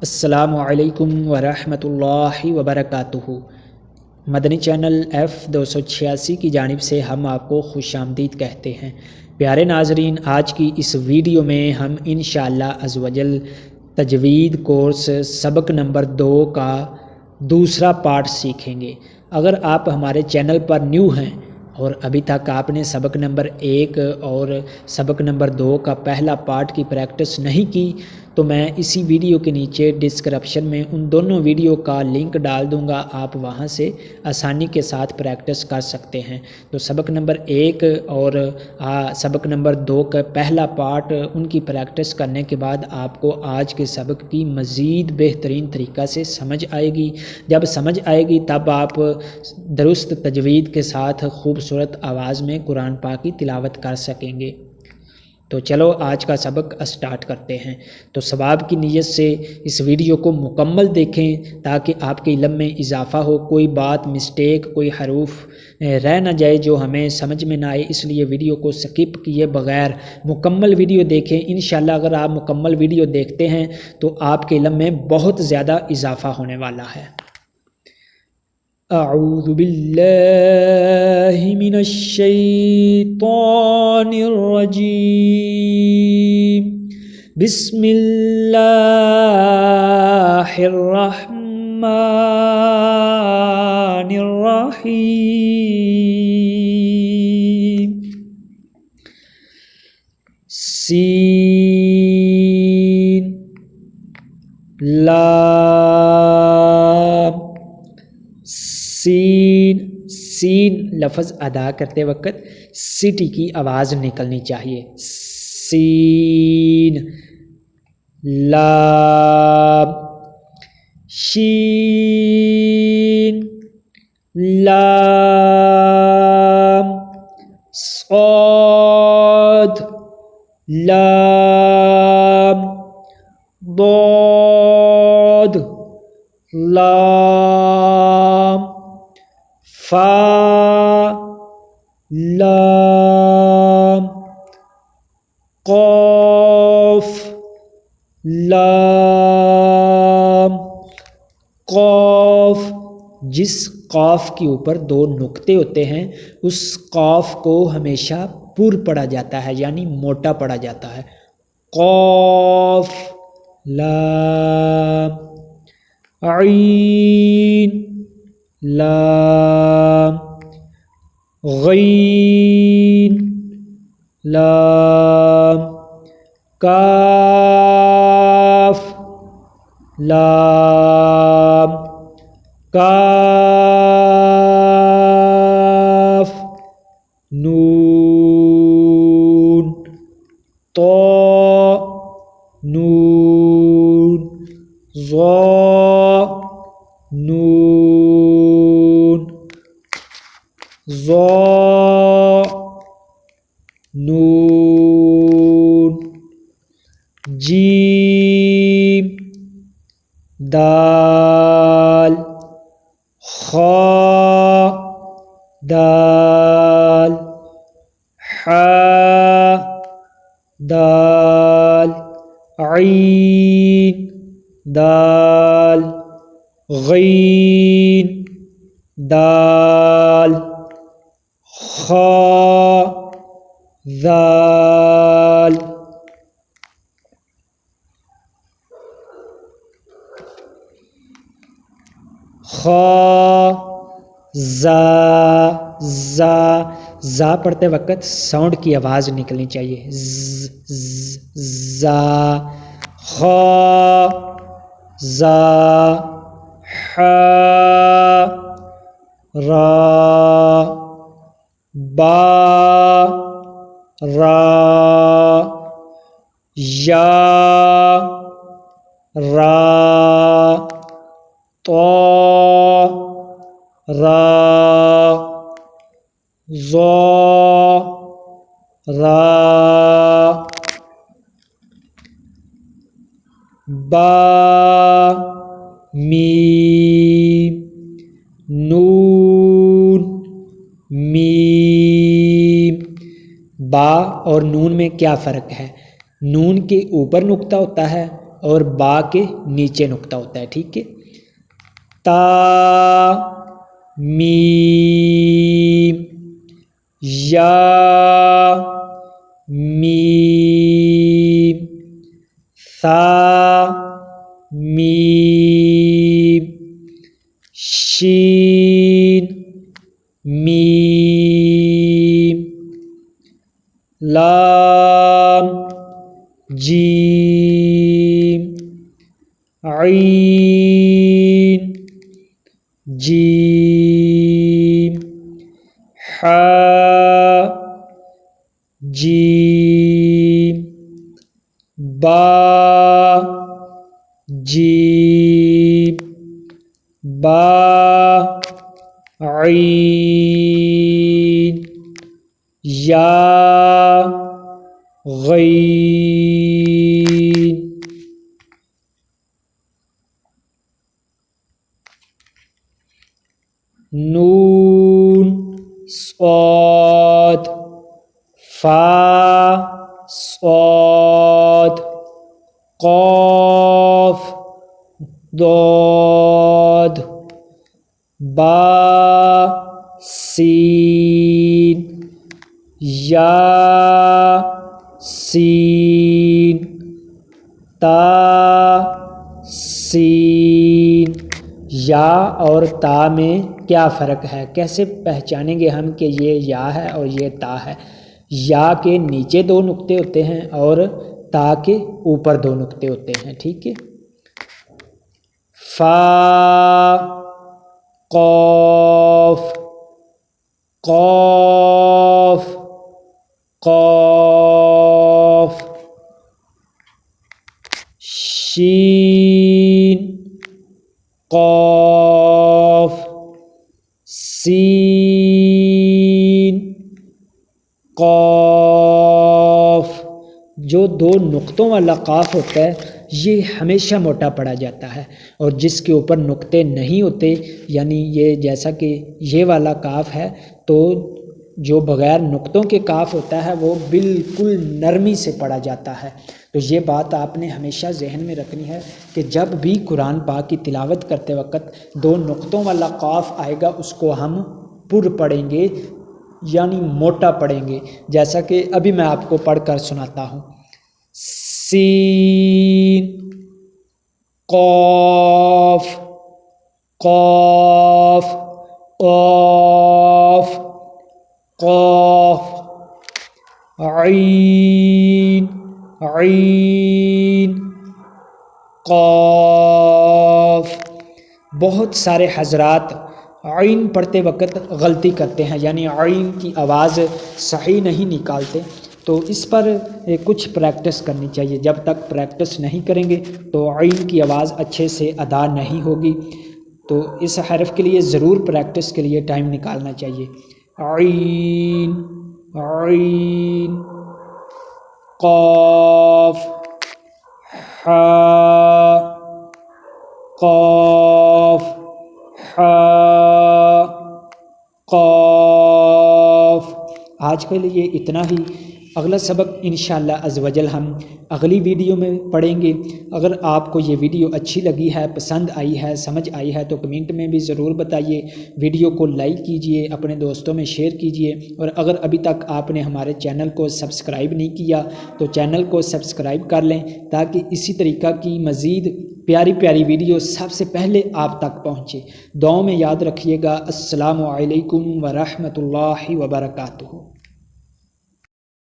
السلام علیکم ورحمۃ اللہ وبرکاتہ۔ مدنی چینل F286 کی جانب سے ہم آپ کو خوش آمدید کہتے ہیں۔ پیارے ناظرین، آج کی اس ویڈیو میں ہم انشاءاللہ عزوجل تجوید کورس سبق نمبر 2 کا دوسرا پارٹ سیکھیں گے۔ اگر آپ ہمارے چینل پر نیو ہیں اور ابھی تک آپ نے سبق نمبر 1 اور سبق نمبر 2 کا پہلا پارٹ کی پریکٹس نہیں کی تو میں اسی ویڈیو کے نیچے ڈسکرپشن میں ان دونوں ویڈیو کا لنک ڈال دوں گا، آپ وہاں سے آسانی کے ساتھ پریکٹس کر سکتے ہیں۔ تو سبق نمبر 1 اور سبق نمبر 2 کا پہلا پارٹ ان کی پریکٹس کرنے کے بعد آپ کو آج کے سبق کی مزید بہترین طریقہ سے سمجھ آئے گی۔ جب سمجھ آئے گی تب آپ درست تجوید کے ساتھ خوبصورت آواز میں قرآن پاک کی تلاوت کر سکیں گے۔ تو چلو آج کا سبق اسٹارٹ کرتے ہیں۔ تو ثواب کی نیت سے اس ویڈیو کو مکمل دیکھیں تاکہ آپ کے علم میں اضافہ ہو، کوئی بات مسٹیک، کوئی حروف رہ نہ جائے جو ہمیں سمجھ میں نہ آئے، اس لیے ویڈیو کو سکپ کیے بغیر مکمل ویڈیو دیکھیں۔ انشاءاللہ اگر آپ مکمل ویڈیو دیکھتے ہیں تو آپ کے علم میں بہت زیادہ اضافہ ہونے والا ہے۔ اعوذ باللہ من الشیطان الرجیم، بسم اللہ الرحمن الرحیم۔ سین لام سین لفظ ادا کرتے وقت سٹی کی آواز نکلنی چاہیے۔ سین لام شین لام صاد لام ضاد لام فا لام قاف لام قاف۔ جس قاف کے اوپر 2 نقطے ہوتے ہیں اس قاف کو ہمیشہ پر پڑھا جاتا ہے، یعنی موٹا پڑھا جاتا ہے۔ قاف لام عین لام غین لام کاف لام کاف نون طا نون ظا نون ظا نون جیم دال خا دال حا دال عین دال غین دال خا ذال خا زا پڑھتے وقت ساؤنڈ کی آواز نکلنی چاہیے۔ زا خا زا حا را با را یا را طا را ظا را با میم نون میم۔ با اور نون میں کیا فرق ہے؟ نون کے اوپر نقطہ ہوتا ہے اور با کے نیچے نقطہ ہوتا ہے، ٹھیک ہے۔ تا میم یا میم ثا میم شین میم لام جیم عین جیم حا جیم با جیم با عین یا غین نون صاد فا صاد قاف ضاد با سین یا سین تا سین۔ یا اور تا میں کیا فرق ہے، کیسے پہچانیں گے ہم کہ یہ یا ہے اور یہ تا ہے؟ یا کے نیچے دو نقطے ہوتے ہیں اور تا کے اوپر دو نقطے ہوتے ہیں، ٹھیک ہے۔ فا قاف قاف قاف شین قاف سین قاف۔ جو دو نقطوں والا قاف ہوتا ہے یہ ہمیشہ موٹا پڑا جاتا ہے، اور جس کے اوپر نقطے نہیں ہوتے، یعنی یہ جیسا کہ یہ والا کاف ہے، تو جو بغیر نقطوں کے کاف ہوتا ہے وہ بالکل نرمی سے پڑا جاتا ہے۔ تو یہ بات آپ نے ہمیشہ ذہن میں رکھنی ہے کہ جب بھی قرآن پاک کی تلاوت کرتے وقت دو نقطوں والا قاف آئے گا اس کو ہم پر پڑھیں گے، یعنی موٹا پڑھیں گے، جیسا کہ ابھی میں آپ کو پڑھ کر سناتا ہوں۔ سین قاف قاف قاف قاف عین عین قاف۔ بہت سارے حضرات عین پڑھتے وقت غلطی کرتے ہیں، یعنی عین کی آواز صحیح نہیں نکالتے، تو اس پر کچھ پریکٹس کرنی چاہیے۔ جب تک پریکٹس نہیں کریں گے تو عین کی آواز اچھے سے ادا نہیں ہوگی، تو اس حرف کے لیے ضرور پریکٹس کے لیے ٹائم نکالنا چاہیے۔ عین عین قاف حا قاف حا قاف۔ آج کے لیے اتنا ہی، اگلا سبق انشاءاللہ عز وجل ہم اگلی ویڈیو میں پڑھیں گے۔ اگر آپ کو یہ ویڈیو اچھی لگی ہے، پسند آئی ہے، سمجھ آئی ہے تو کمنٹ میں بھی ضرور بتائیے، ویڈیو کو لائک کیجئے، اپنے دوستوں میں شیئر کیجئے، اور اگر ابھی تک آپ نے ہمارے چینل کو سبسکرائب نہیں کیا تو چینل کو سبسکرائب کر لیں تاکہ اسی طریقہ کی مزید پیاری پیاری ویڈیو سب سے پہلے آپ تک پہنچے۔ دعاؤں میں یاد رکھیے گا۔ السلام علیکم ورحمۃ اللہ وبرکاتہ۔